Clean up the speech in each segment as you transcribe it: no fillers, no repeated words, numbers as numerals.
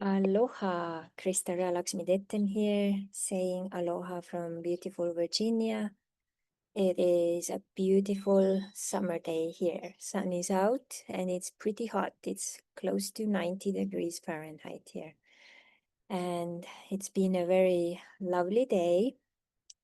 Aloha, Krista Alchemist here, saying aloha from beautiful Virginia. It is a beautiful summer day here. Sun is out and it's pretty hot. It's close to 90 degrees Fahrenheit here. And it's been a very lovely day.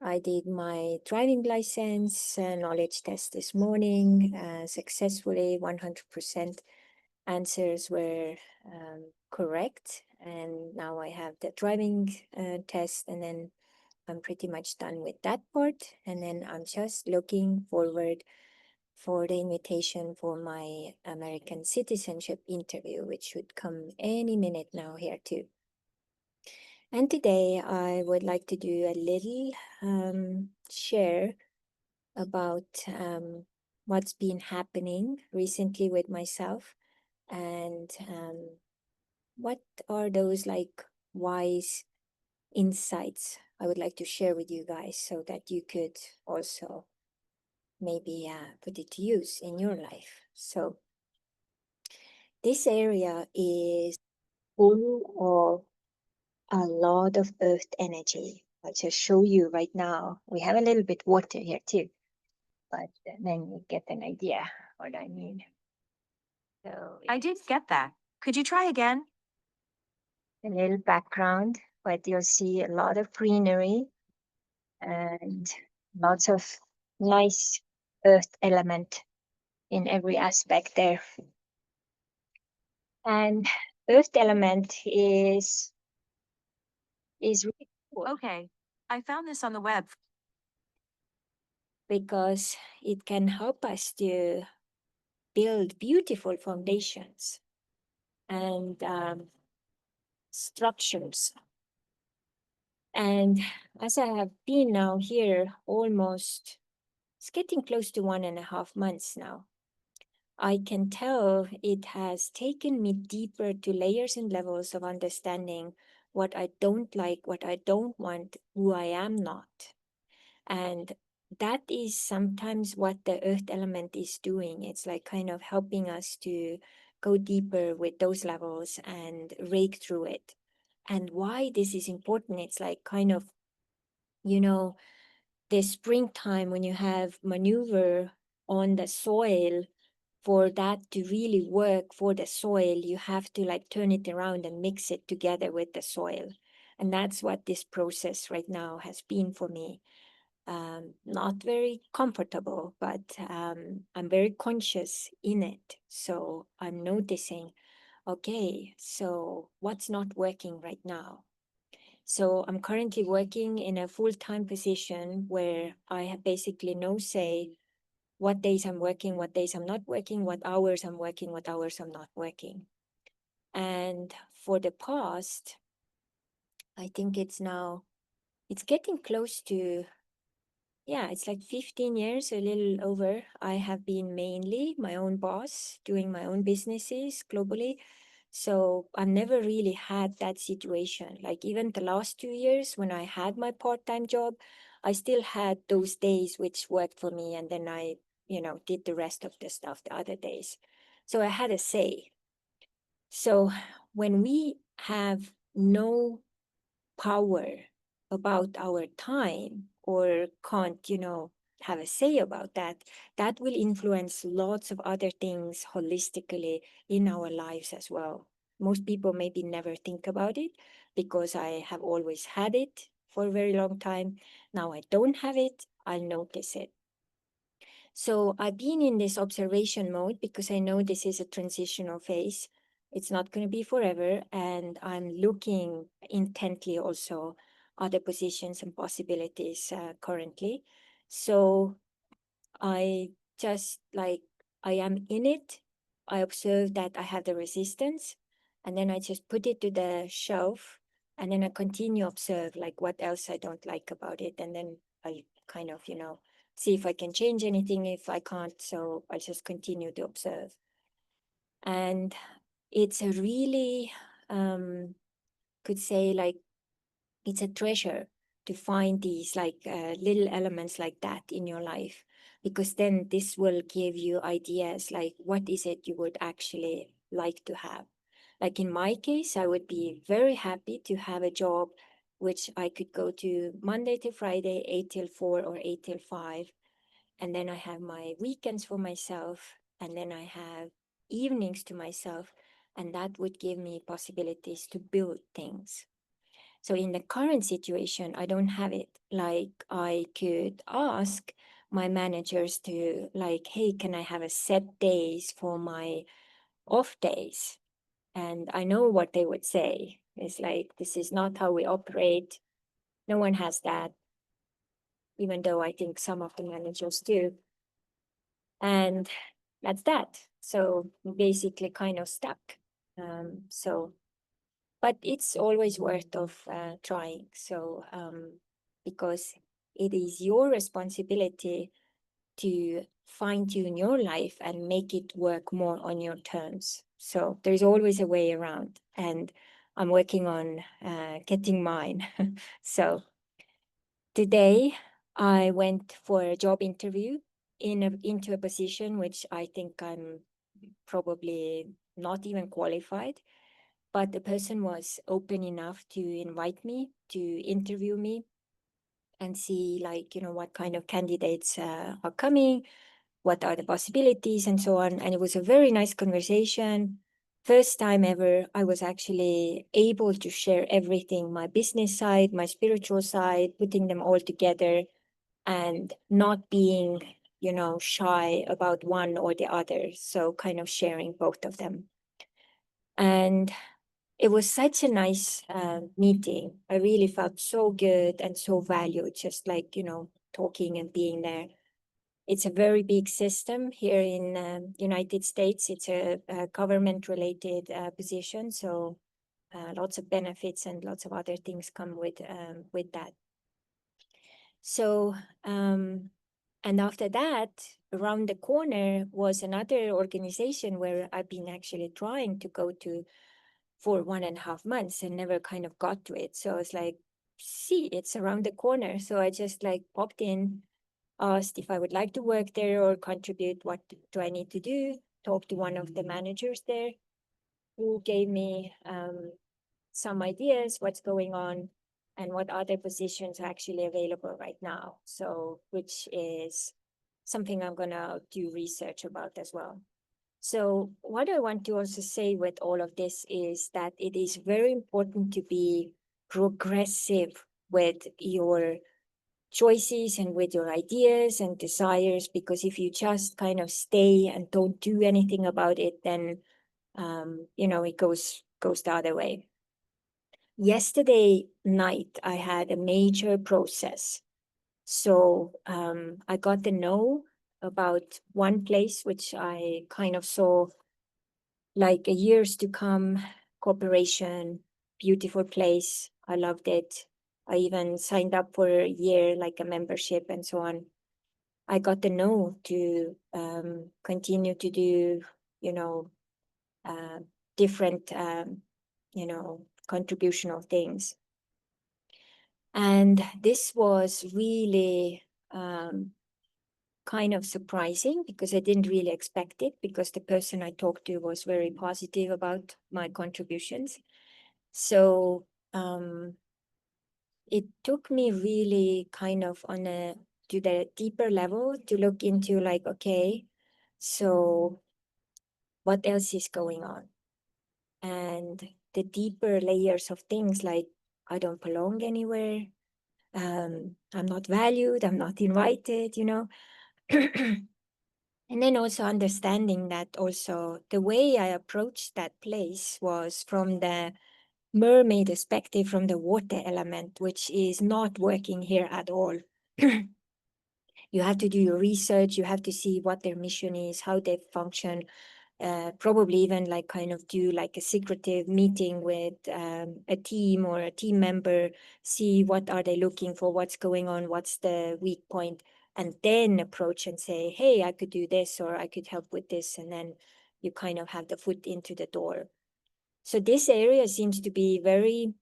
I did my driving license knowledge test this morning successfully, 100% answers were correct. And now I have the driving test, and then I'm pretty much done with that part. And then I'm just looking forward for the invitation for my American citizenship interview, which should come any minute now here too. And today I would like to do a little share about what's been happening recently with myself, and what are those like wise insights I would like to share with you guys so that you could also maybe put it to use in your life. So this area is full of a lot of earth energy. I'll just show you right now. We have a little bit water here too, but then you get an idea what I mean. So I did get that. Could you try again? a little background, but you'll see a lot of greenery and lots of nice earth element in every aspect there. And earth element is really cool Okay. I found this on the web. because it can help us to build beautiful foundations and structures. And as I have been now here almost, it's getting close to 1.5 months now, I can tell it has taken me deeper to layers and levels of understanding what I don't like, what I don't want, who I am not. And that is sometimes what the earth element is doing. It's like kind of helping us to go deeper with those levels and rake through it. And why this is important, it's like kind of, you know, the springtime when you have maneuver on the soil, for that to really work for the soil, you have to like turn it around and mix it together with the soil. And that's what this process right now has been for me. Not very comfortable, but I'm very conscious in it. So I'm noticing, okay, so what's not working right now? So I'm currently working in a full-time position where I have basically no say what days I'm working, what days I'm not working, what hours I'm working, what hours I'm not working. And for the past, I think it's getting close to, yeah, it's like 15 years, a little over. I have been mainly my own boss, doing my own businesses globally. So I've never really had that situation. Like even the last 2 years when I had my part-time job, I still had those days which worked for me. And then I, did the rest of the stuff the other days. So I had a say. So when we have no power about our time or can't, have a say about that, that will influence lots of other things holistically in our lives as well. Most people maybe never think about it because I have always had it for a very long time. Now I don't have it, I'll notice it. So I've been in this observation mode because I know this is a transitional phase. It's not going to be forever. And I'm looking intently also other positions and possibilities currently. So I just like, I am in it. I observe that I have the resistance, and then I just put it to the shelf, and then I continue observe like what else I don't like about it. And then I kind of, see if I can change anything. If I can't, so I just continue to observe. And it's a really, could say like, it's a treasure to find these like little elements like that in your life, because then this will give you ideas like what is it you would actually like to have. Like in my case, I would be very happy to have a job which I could go to Monday to Friday, 8 till 4 or 8 till 5. And then I have my weekends for myself. And then I have evenings to myself. And that would give me possibilities to build things. So in the current situation, I don't have it. Like I could ask my managers to like, hey, can I have a set days for my off days? And I know what they would say. It's like, this is not how we operate. No one has that, even though I think some of the managers do. And that's that. So basically kind of stuck. So but it's always worth of trying. So because it is your responsibility to fine tune your life and make it work more on your terms. So there's always a way around, and I'm working on getting mine. So today I went for a job interview into a position which I think I'm probably not even qualified, but the person was open enough to invite me to interview me and see like, you know, what kind of candidates are coming, what are the possibilities and so on. And it was a very nice conversation. First time ever I was actually able to share everything, my business side, my spiritual side, putting them all together and not being, you know, shy about one or the other. So kind of sharing both of them. And it was such a nice meeting. I really felt so good and so valued, just like, you know, talking and being there. It's a very big system here in United States. It's a government-related position, so lots of benefits and lots of other things come with that. So, and after that, around the corner was another organization where I've been actually trying to go to for 1.5 months and never kind of got to it. So I was like, see, it's around the corner. So I just like popped in, asked if I would like to work there or contribute. What do I need to do? Talked to one of the managers there who gave me some ideas, what's going on, and what other positions are actually available right now. So, which is something I'm gonna do research about as well. So what I want to also say with all of this is that it is very important to be progressive with your choices and with your ideas and desires, because if you just kind of stay and don't do anything about it, then you know, it goes the other way. Yesterday night, I had a major process. So I got the no about one place, which I kind of saw like a years to come cooperation, beautiful place. I loved it. I even signed up for a year, like a membership and so on. I got the no to continue to do, you know, uh, different, you know, contributional things. And this was really kind of surprising because I didn't really expect it, because the person I talked to was very positive about my contributions. So it took me really kind of on a to the deeper level to look into like, okay, so what else is going on? And the deeper layers of things like I don't belong anywhere. I'm not valued, I'm not invited, you know. And then also understanding that also the way I approached that place was from the mermaid perspective, from the water element, which is not working here at all. You have to do your research, you have to see what their mission is, how they function, probably even like kind of do like a secretive meeting with a team or a team member, see what are they looking for, what's going on, what's the weak point, and then approach and say, hey, I could do this or I could help with this. And then you kind of have the foot into the door. So this area seems to be very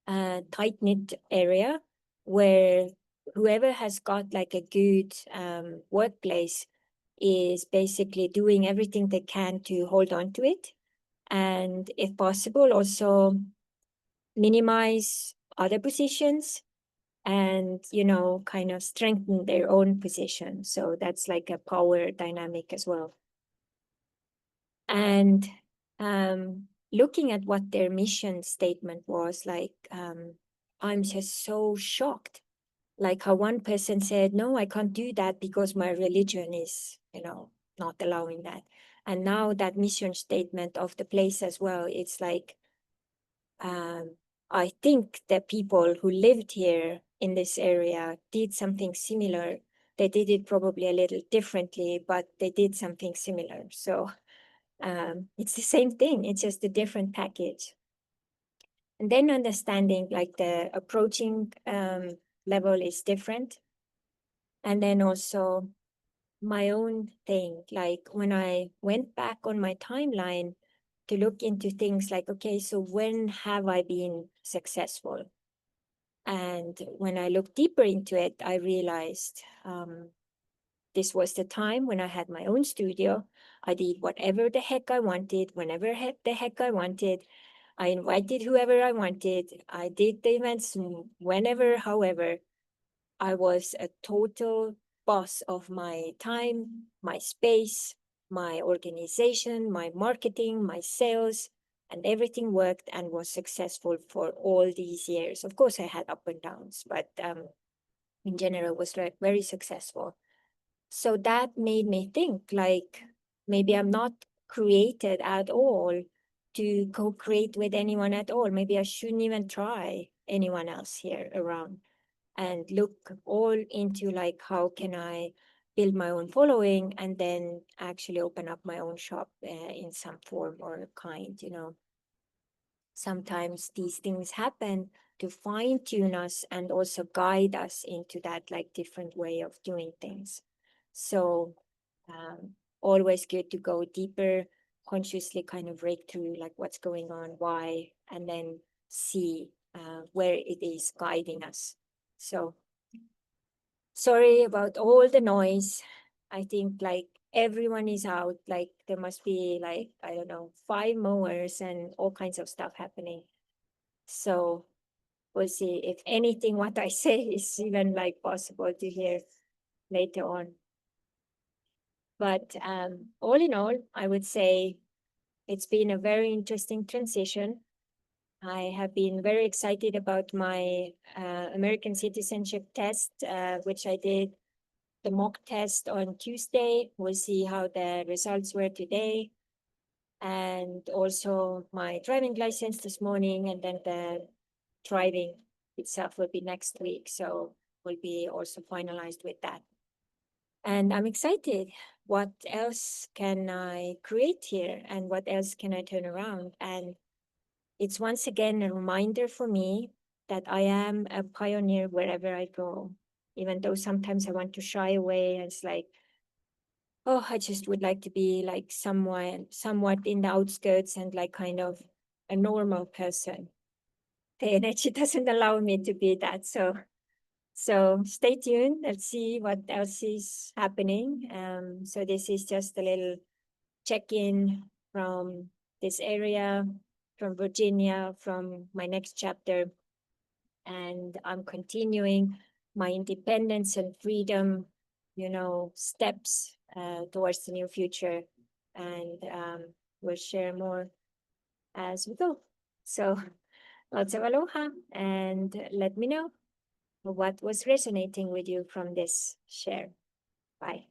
tight-knit area where whoever has got like a good workplace is basically doing everything they can to hold on to it and if possible, also minimize other positions and, kind of strengthen their own position. So that's like a power dynamic as well. And looking at what their mission statement was, like, I'm just so shocked. Like how one person said, no, I can't do that because my religion is, not allowing that. And now that mission statement of the place as well, it's like, um, I think the people who lived here in this area did something similar. They did it probably a little differently, but they did something similar. So it's the same thing, it's just a different package. And then understanding like the approaching level is different. And then also my own thing, like when I went back on my timeline to look into things like, okay, so when have I been successful? And when I looked deeper into it, I realized this was the time when I had my own studio. I did whatever the heck I wanted, whenever the heck I wanted. I invited whoever I wanted. I did the events whenever, however. I was a total boss of my time, my space, my organization, my marketing, my sales, and everything worked and was successful for all these years. Of course, I had up and downs, but in general, was like very successful. So that made me think like maybe I'm not created at all to co-create with anyone at all. Maybe I shouldn't even try anyone else here around and look all into like how can I build my own following and then actually open up my own shop in some form or kind. Sometimes these things happen to fine tune us and also guide us into that like different way of doing things. So um, always good to go deeper, consciously kind of break through like what's going on, why, and then see where it is guiding us. So sorry about all the noise. I think like everyone is out, like there must be like, I don't know, 5 mowers and all kinds of stuff happening. So we'll see if anything what I say is even like possible to hear later on. But all in all, I would say it's been a very interesting transition. I have been very excited about my American citizenship test, which I did the mock test on Tuesday. We'll see how the results were today. And also my driving license this morning, and then the driving itself will be next week. So we'll be also finalized with that. And I'm excited. What else can I create here? And what else can I turn around? And it's once again a reminder for me that I am a pioneer wherever I go, even though sometimes I want to shy away. And it's like, oh, I just would like to be like someone somewhat in the outskirts and like kind of a normal person. The energy doesn't allow me to be that. So stay tuned. Let's see what else is happening. So this is just a little check-in from this area, from Virginia, from my next chapter. And I'm continuing my independence and freedom, steps towards the new future. And we'll share more as we go. So lots of aloha, and let me know what was resonating with you from this share. Bye.